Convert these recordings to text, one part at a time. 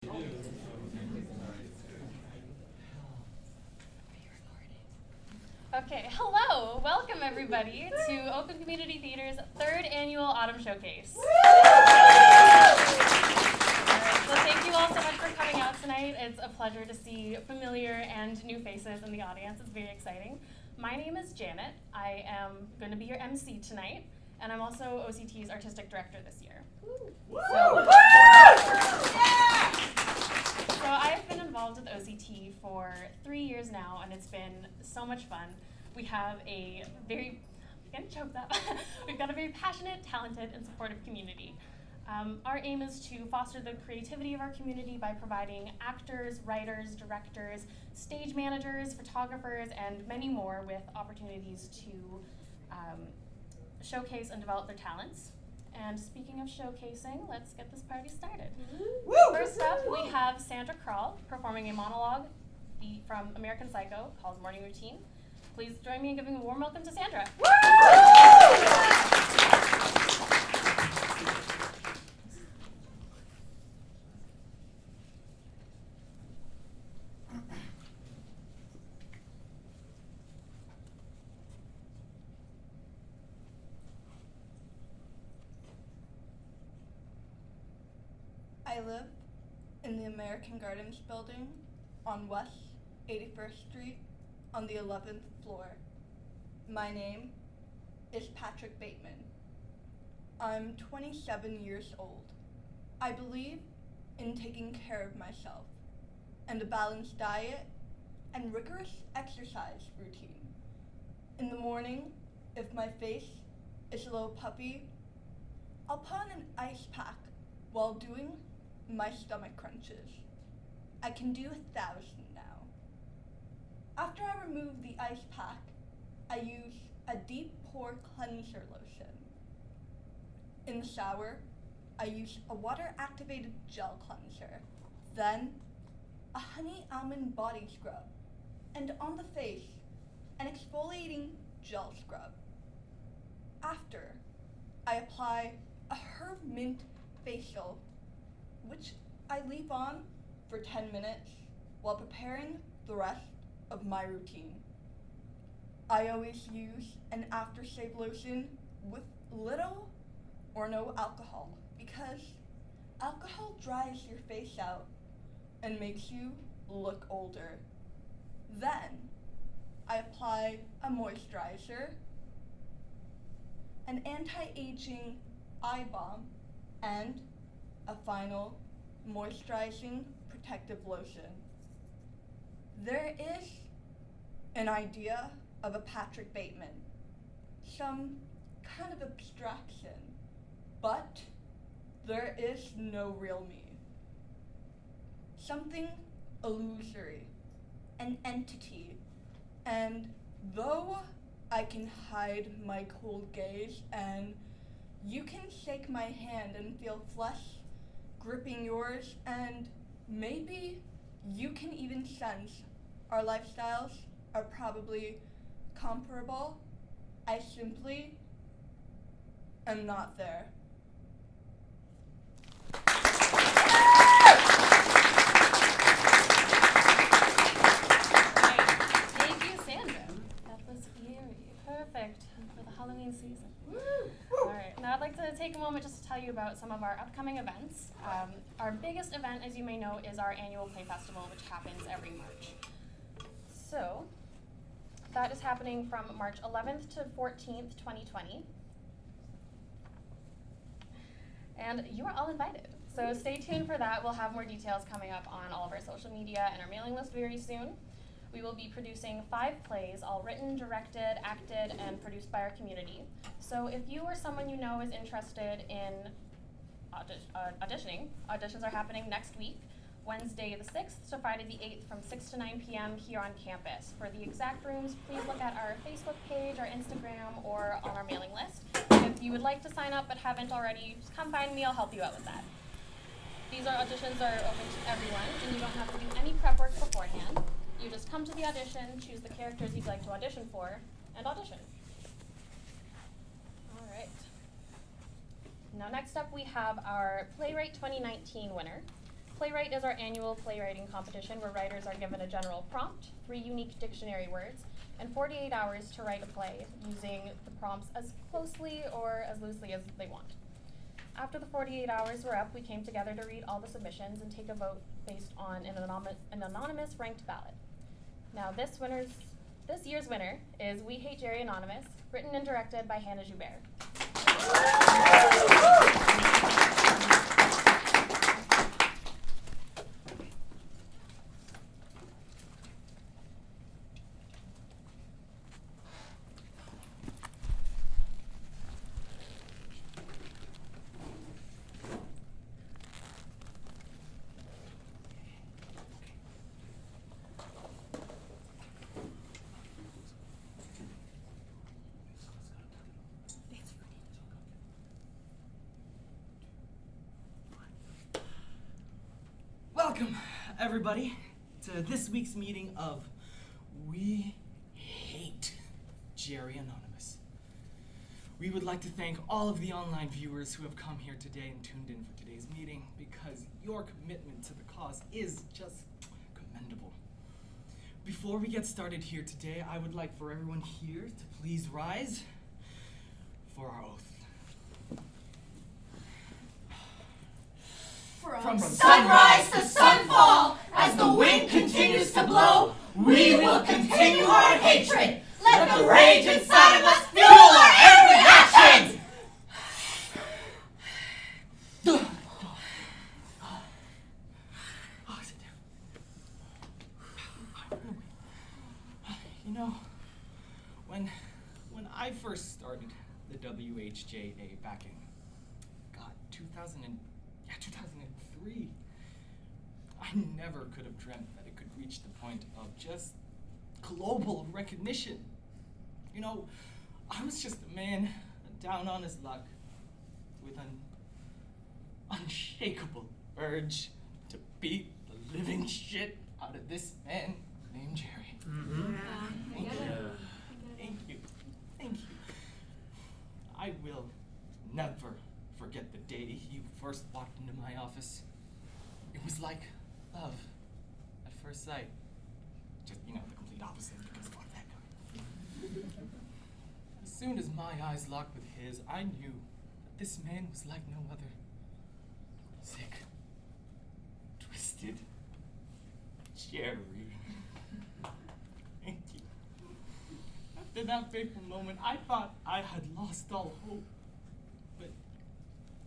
Okay, hello! Welcome everybody to Oakham Community Theatre's 3rd annual Autumn Showcase. Alright, so thank you all so much for coming out tonight. It's a pleasure to see familiar and new faces in the audience. It's very exciting. My name is Janet. I am going to be your MC tonight, and I'm also OCT's Artistic Director this year. So I've been involved with OCT for 3 years now, and it's been so much fun. We have a very, we've got a very passionate, talented, and supportive community. Our aim is to foster the creativity of our community by providing actors, writers, directors, stage managers, photographers, and many more with opportunities to showcase and develop their talents. And speaking of showcasing, let's get this party started. Woo! First up, we have Sandra Krall performing a monologue from American Psycho called Morning Routine. Please join me in giving a warm welcome to Sandra. Woo! I live in the American Gardens building on West 81st Street on the 11th floor. My name is Patrick Bateman. I'm 27 years old. I believe in taking care of myself and a balanced diet and rigorous exercise routine. In the morning, if my face is a little puffy, I'll put on an ice pack while doing my stomach crunches. I can do 1,000 now. After I remove the ice pack, I use a deep pore cleanser lotion. In the shower, I use a water-activated gel cleanser, then a honey almond body scrub, and on the face, an exfoliating gel scrub. After, I apply a herb mint facial, which I leave on for 10 minutes while preparing the rest of my routine. I always use an aftershave lotion with little or no alcohol because alcohol dries your face out and makes you look older. Then I apply a moisturizer, an anti-aging eye balm, and a final moisturizing protective lotion. There is an idea of a Patrick Bateman, some kind of abstraction, but there is no real me. Something illusory, an entity, and though I can hide my cold gaze and you can shake my hand and feel flesh gripping yours, and maybe you can even sense our lifestyles are probably comparable, I simply am not there. Thank you, Sandra. That was eerie. Perfect for the Halloween season. Alright, now I'd like to take a moment just to tell you about some of our upcoming events. Our biggest event, as you may know, is our annual Play Festival, which happens every March. So, that is happening from March 11th to 14th, 2020. And you are all invited. So stay tuned for that. We'll have more details coming up on all of our social media and our mailing list very soon. We will be producing 5 plays, all written, directed, acted, and produced by our community. So if you or someone you know is interested in auditioning, auditions are happening next week, Wednesday the 6th to Friday the 8th from 6 to 9 p.m. here on campus. For the exact rooms, please look at our Facebook page, our Instagram, or on our mailing list. If you would like to sign up but haven't already, just come find me, I'll help you out with that. These auditions are open to everyone, and you don't have to do any prep work beforehand. You just come to the audition, choose the characters you'd like to audition for, and audition. All right. Now next up we have our Playwright 2019 winner. Playwright is our annual playwriting competition where writers are given a general prompt, 3 unique dictionary words, and 48 hours to write a play using the prompts as closely or as loosely as they want. After the 48 hours were up, we came together to read all the submissions and take a vote based on an anonymous ranked ballot. Now this year's winner is We Hate Jerry Anonymous, written and directed by Hannah Joubert. Welcome, everybody, to this week's meeting of We Hate Jerry Anonymous. We would like to thank all of the online viewers who have come here today and tuned in for today's meeting because your commitment to the cause is just commendable. Before we get started here today, I would like for everyone here to please rise for our oath. From sunrise to sunfall, as the wind continues to blow, we will continue our hatred. Let the rage inside of us fuel our every action. Sit down. You know, when I first started the WHJA back in, 2003, I never could have dreamt that it could reach the point of just global recognition. You know, I was just a man down on his luck with an unshakable urge to beat the living shit out of this man named Jerry. Mm-hmm. Thank you. I will never forget the day you first walked into my office. It was like love at first sight. Just, the complete opposite, because fuck that guy. As soon as my eyes locked with his, I knew that this man was like no other. Sick, twisted Jerry. Thank you. After that fateful moment, I thought I had lost all hope. But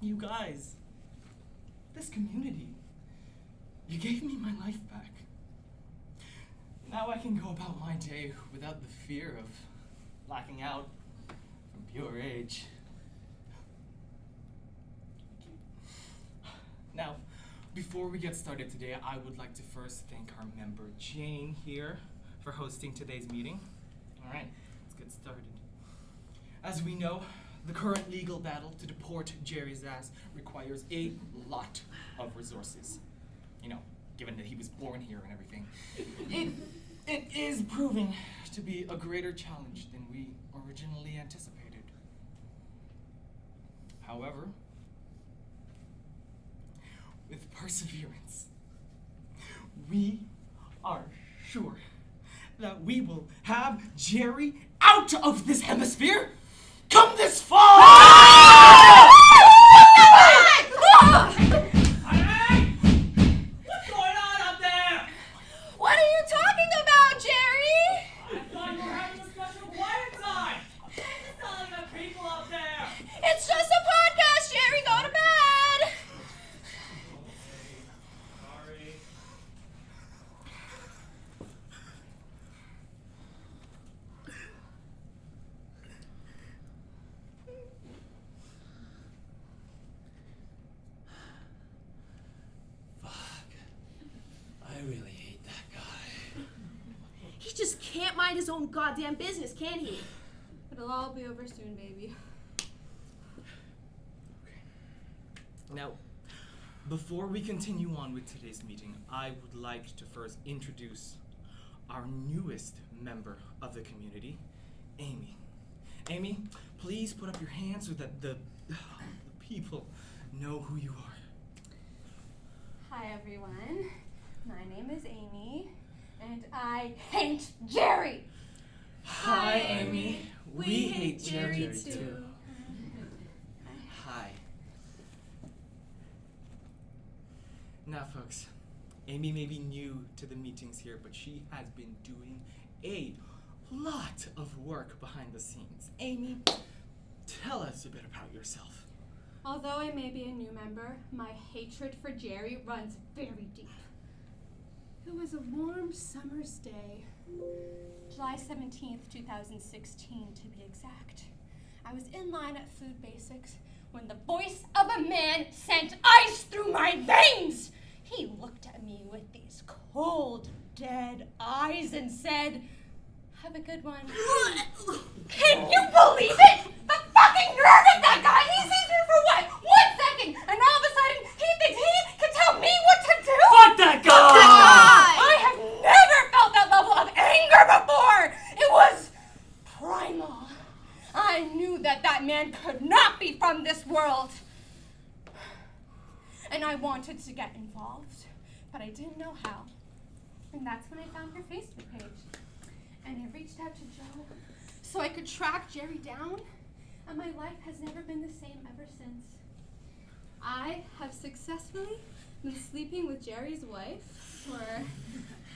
you guys, this community, you gave me my life back. Now I can go about my day without the fear of blacking out from pure rage. Now, before we get started today, I would like to first thank our member Jane here for hosting today's meeting. All right, let's get started. As we know, the current legal battle to deport Jerry's ass requires a lot of resources. Given that he was born here and everything. It is proving to be a greater challenge than we originally anticipated. However, with perseverance, we are sure that we will have Jerry out of this hemisphere come this fall! What are you talking about, Jerry? I thought you were having a special quiet time. It's telling the people out there. It's just a podcast, Jerry. Go to bed. Sorry. I really hate that guy. He just can't mind his own goddamn business, can he? It'll all be over soon, baby. Now, before we continue on with today's meeting, I would like to first introduce our newest member of the community, Amy. Amy, please put up your hands so that the people know who you are. Hi everyone, my name is Amy, and I hate Jerry! Hi, Amy. We hate Jerry too. Hi. Now, folks, Amy may be new to the meetings here, but she has been doing a lot of work behind the scenes. Amy, tell us a bit about yourself. Although I may be a new member, my hatred for Jerry runs very deep. It was a warm summer's day, July 17th, 2016 to be exact. I was in line at Food Basics when the voice of a man sent ice through my veins. He looked at me with these cold, dead eyes and said, "Have a good one." Can you believe it? The fucking nerve of that guy! He sees me for what? 1 second! And all of a sudden, he thinks he can tell me what to do? Fuck that guy! I have never felt that level of anger before! It was primal. I knew that that man could not be from this world. And I wanted to get involved, but I didn't know how. And that's when I found your Facebook page. And I reached out to Joe so I could track Jerry down, and my life has never been the same ever since. I have successfully been sleeping with Jerry's wife for,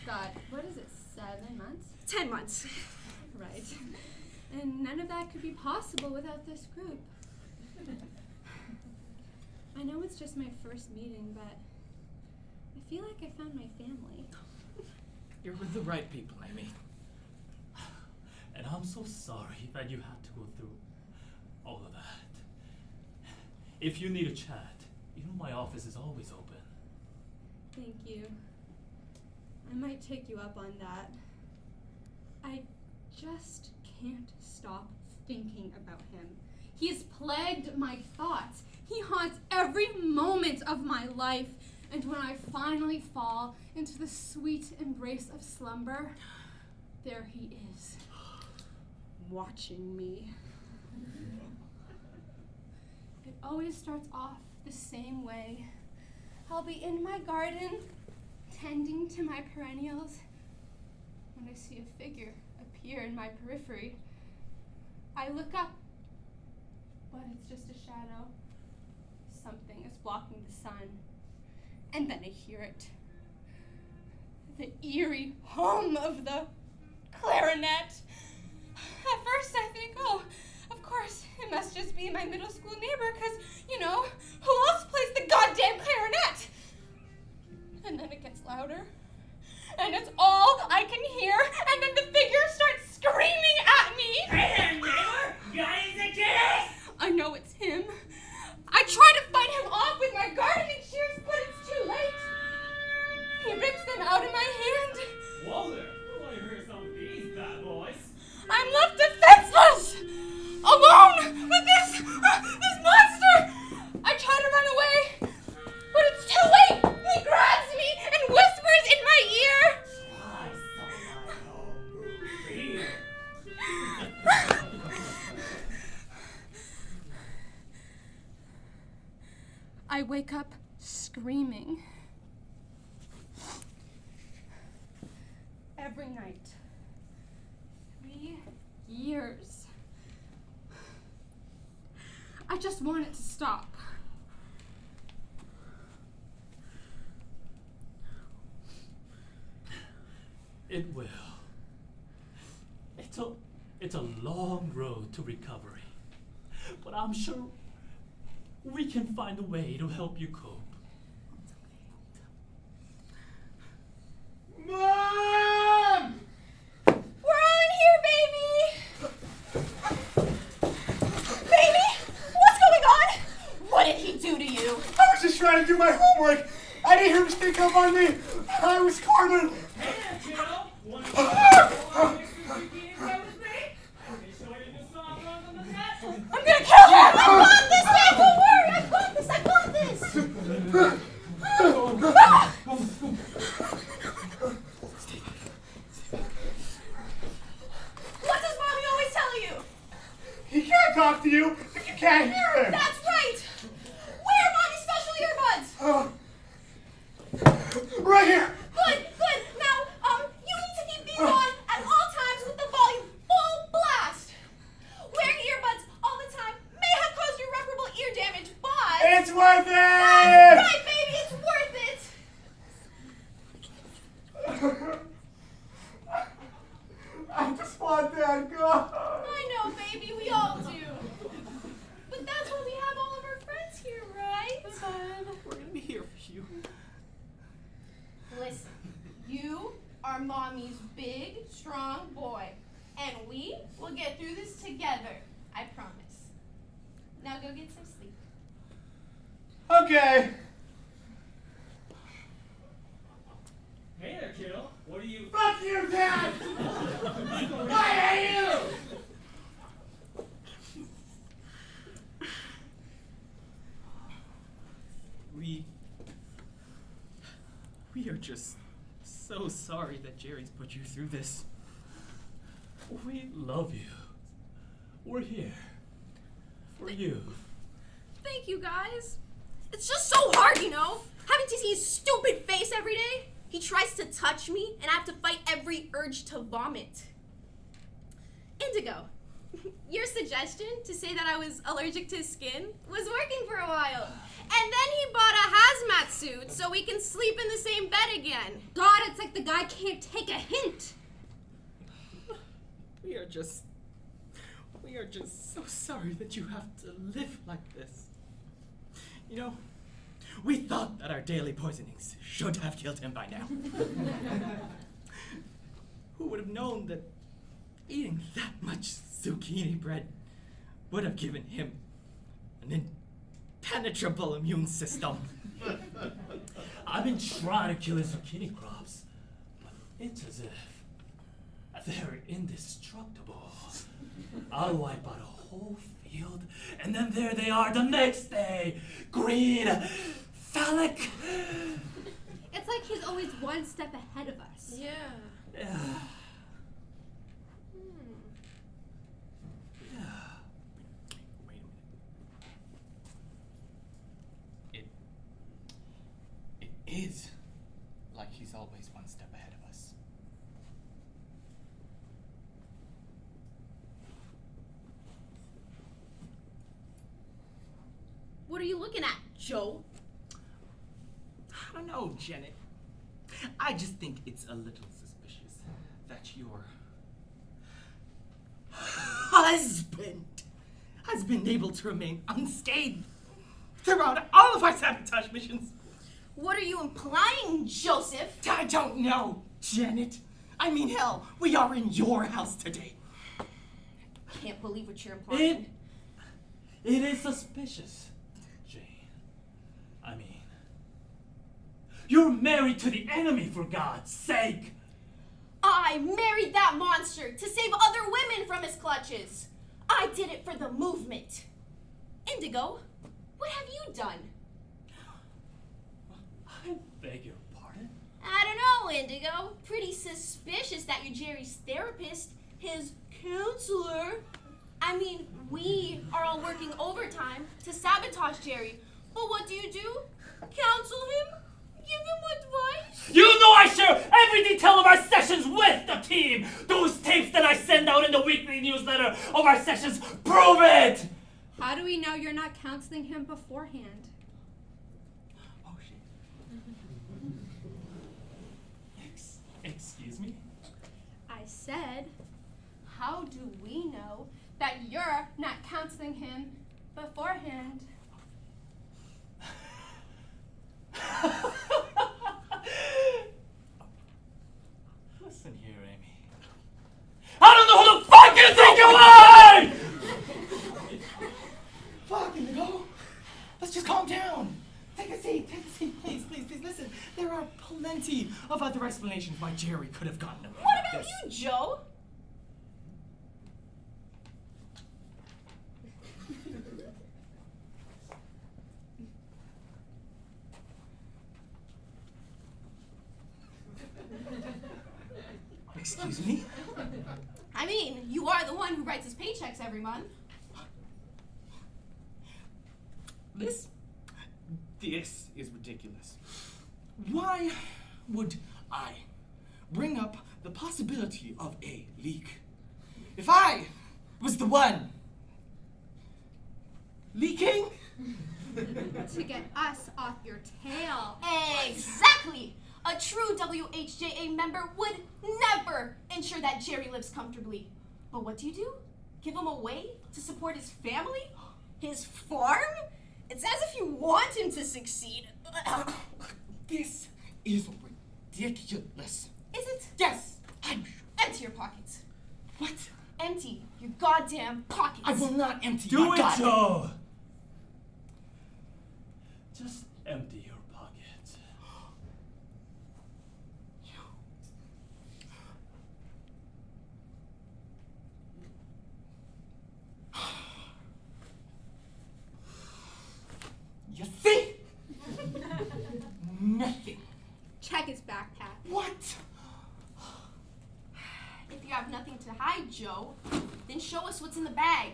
God, what is it, 7 months? 10 months. Right. And none of that could be possible without this group. I know it's just my first meeting, but I feel like I found my family. You're with the right people, Amy. And I'm so sorry that you had to go through all of that. If you need a chat, you know my office is always open. Thank you. I might take you up on that. I just can't stop thinking about him. He's plagued my thoughts. He haunts every moment of my life. And when I finally fall into the sweet embrace of slumber, there he is, watching me. It always starts off the same way. I'll be in my garden, tending to my perennials, when I see a figure appear in my periphery. I look up, but it's just a shadow. Something is blocking the sun. And then I hear it. The eerie hum of the clarinet. At first I think, oh, of course, it must just be my middle school neighbor, because, you know, who else plays the goddamn clarinet? And then it gets louder, and it's all I can hear, and then the figure starts screaming at me. Hey there, neighbor! Got anything to this? I know it's him. I try to fight him off with my gardening shears, but it's too late. He rips them out of my hand. Whoa there! I want to hear some of these bad boys. I'm left defenseless, alone with this monster. I try to run away, but it's too late. He grabs me and whispers in my ear. I saw my home here. I wake up screaming. Every night. 3 years. I just want it to stop. It will. It's a long road to recovery, but I'm sure we can find a way to help you cope. Mom! We're all in here, baby! Baby, what's going on? What did he do to you? I was just trying to do my homework. I didn't hear him sneak up on me. I was cornered. Hey there, kiddo! Want to play with me? Can you show you new song on the net? I'm gonna kill him! I got this, man! Don't worry! I got this! I got this! What does Mommy always tell you? He can't talk to you if you can't hear him. That's right! Wear Mommy's special earbuds! Oh, are Mommy's big, strong boy. And we will get through this together. I promise. Now go get some sleep. Okay. Hey there, kiddo. What are you? Fuck you, Dad! I hate you! We are just so sorry that Jerry's put you through this. We love you. We're here. For you. Thank you, guys. It's just so hard, you know? Having to see his stupid face every day. He tries to touch me, and I have to fight every urge to vomit. Indigo, your suggestion to say that I was allergic to his skin was working for a while. And then he bought a hazmat suit so we can sleep in the same bed again. God, it's like the guy can't take a hint. We are just so sorry that you have to live like this. You know, we thought that our daily poisonings should have killed him by now. Who would have known that eating that much zucchini bread would have given him an impenetrable immune system? I've been trying to kill his zucchini crops, but it's as if they're indestructible. I'll wipe out a whole field, and then there they are the next day. Green, phallic. It's like he's always one step ahead of us. Yeah. Yeah. Wait a minute. It is like he's always one step ahead of us. What are you looking at, Joe? I don't know, Janet. I just think it's a little suspicious that your husband has been able to remain unscathed throughout all of our sabotage missions. What are you implying, Joseph? I don't know, Janet. I mean, hell, we are in your house today. Can't believe what you're implying. It is suspicious, Jane. I mean, you're married to the enemy, for God's sake. I married that monster to save other women from his clutches. I did it for the movement. Indigo, what have you done? I beg your pardon? I don't know, Indigo. Pretty suspicious that you're Jerry's therapist, his counselor. I mean, we are all working overtime to sabotage Jerry. But what do? Counsel him? Give him advice? You know I share every detail of our sessions with the team! Those tapes that I send out in the weekly newsletter of our sessions prove it! How do we know you're not counseling him beforehand? Oh, shit. Excuse me? I said, how do we know that you're not counseling him beforehand? Listen here, Amy. I don't know who the fuck you think you are! Fuck, Indigo. Let's just calm down. Take a seat, please, listen. There are plenty of other explanations why Jerry could have gotten away What with about this. you, Joe? Excuse me? I mean, you are the one who writes his paychecks every month. This is ridiculous. Why would I bring up the possibility of a leak if I was the one leaking? To get us off your tail. Exactly! A true WHJA member would never ensure that Jerry lives comfortably. But what do? Give him a way to support his family? His farm? It's as if you want him to succeed. This is ridiculous. Is it pocket? Yes! Empty your pockets. What? Empty your goddamn pockets. I will not empty Do my it, goddamn- Joe! Just empty your pocket. You see? Nothing. Check his backpack. What? If you have nothing to hide, Joe, then show us what's in the bag.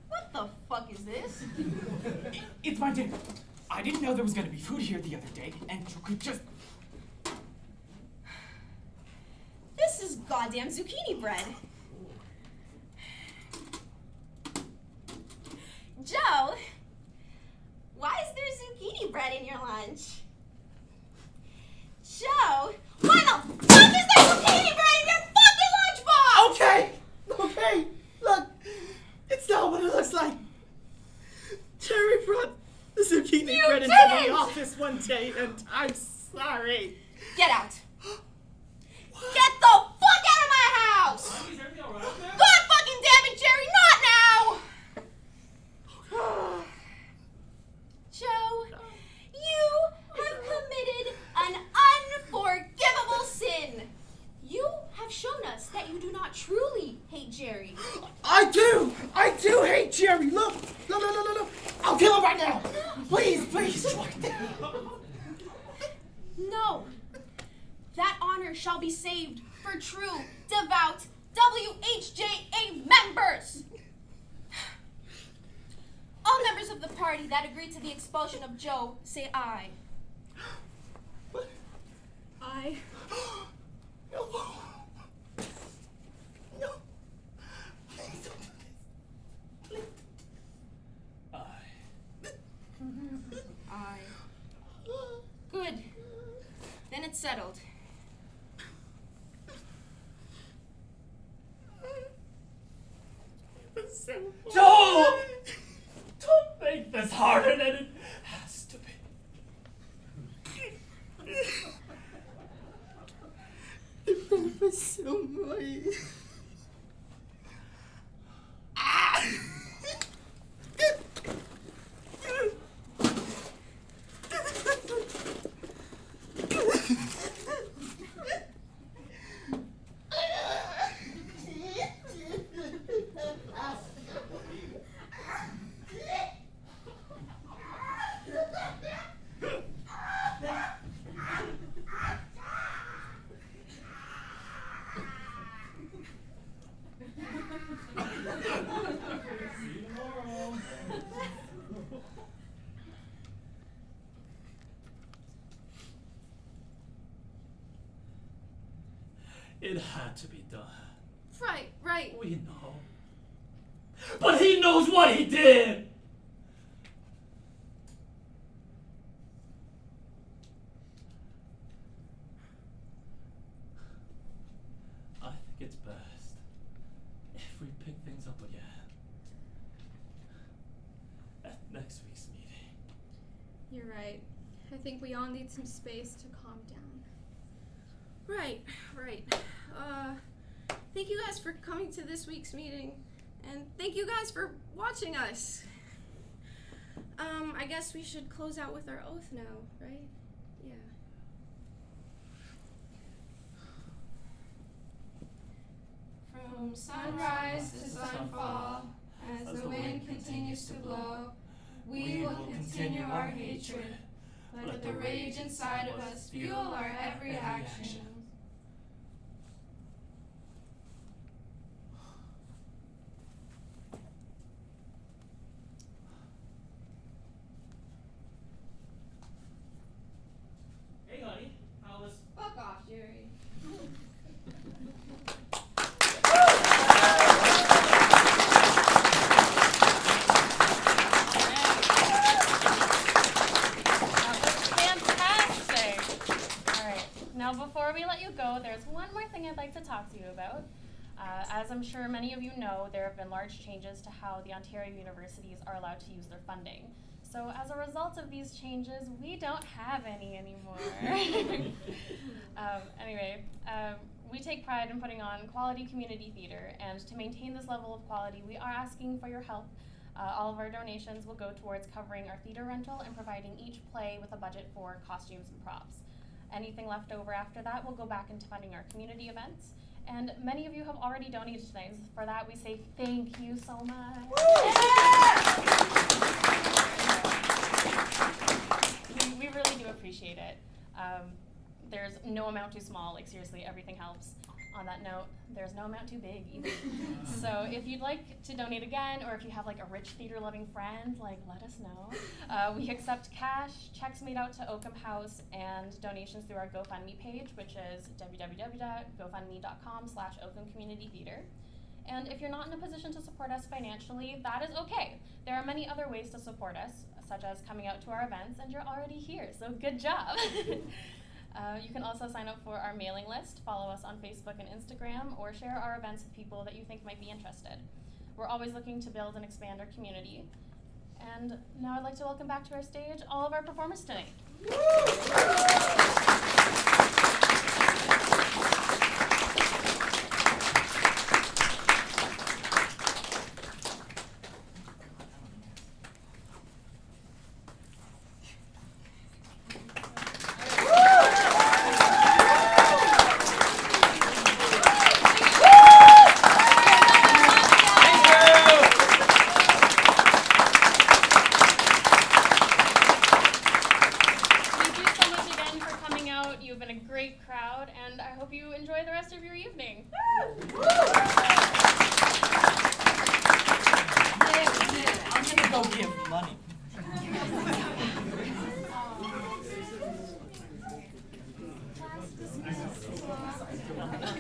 What the fuck is this? It's my dinner. I didn't know there was gonna be food here the other day, and you could just... This is goddamn zucchini bread. Joe, why is there zucchini bread in your lunch? Joe, why the fuck is there zucchini bread in your fucking lunchbox? Okay. Look, it's not what it looks like. Jerry brought the zucchini You bread into didn't! the office one day, and I'm sorry. Get out. Get the fuck out of my house! Is everything all right up there? God fucking damn it, Jerry, not now! Joe, you have committed an unforgivable sin. You have shown us that you do not truly hate Jerry. I do hate Jerry. Look. I'll kill him right now. Please. No. That honor shall be saved for true, devout WHJA members. All members of the party that agree to the expulsion of Joe, say aye. What? Aye. No. Please don't do this. Please. Aye. Good. Then it's settled. Joe! Don't make this harder than it has to be. It was so much. It had to be done. Right. We know. But he knows what he did! I think it's best if we pick things up again at next week's meeting. You're right. I think we all need some space to calm down. Right. Thank you guys for coming to this week's meeting, and thank you guys for watching us. I guess we should close out with our oath now, right? Yeah. From sunrise to sunfall, as the wind continues to blow, we will continue our hatred. Let the rage inside of us fuel our every action. Hey, honey, how was... Fuck off, Jerry. about. As I'm sure many of you know, there have been large changes to how the Ontario universities are allowed to use their funding. So as a result of these changes, we don't have any anymore. We take pride in putting on quality community theater, and to maintain this level of quality, we are asking for your help. All of our donations will go towards covering our theater rental and providing each play with a budget for costumes and props. Anything left over after that will go back into funding our community events. And many of you have already donated tonight. For that, we say thank you so much. We really do appreciate it. There's no amount too small, like seriously, everything helps. On that note, there's no amount too big either. So if you'd like to donate again, or if you have like a rich theater-loving friend, like let us know. We accept cash, checks made out to Oakham House, and donations through our GoFundMe page, which is www.gofundme.com/Oakham Community Theatre. And if you're not in a position to support us financially, that is okay. There are many other ways to support us, such as coming out to our events, and you're already here, so good job. You can also sign up for our mailing list, follow us on Facebook and Instagram, or share our events with people that you think might be interested. We're always looking to build and expand our community. And now I'd like to welcome back to our stage all of our performers tonight. You've been a great crowd, and I hope you enjoy the rest of your evening. I'm gonna go give money.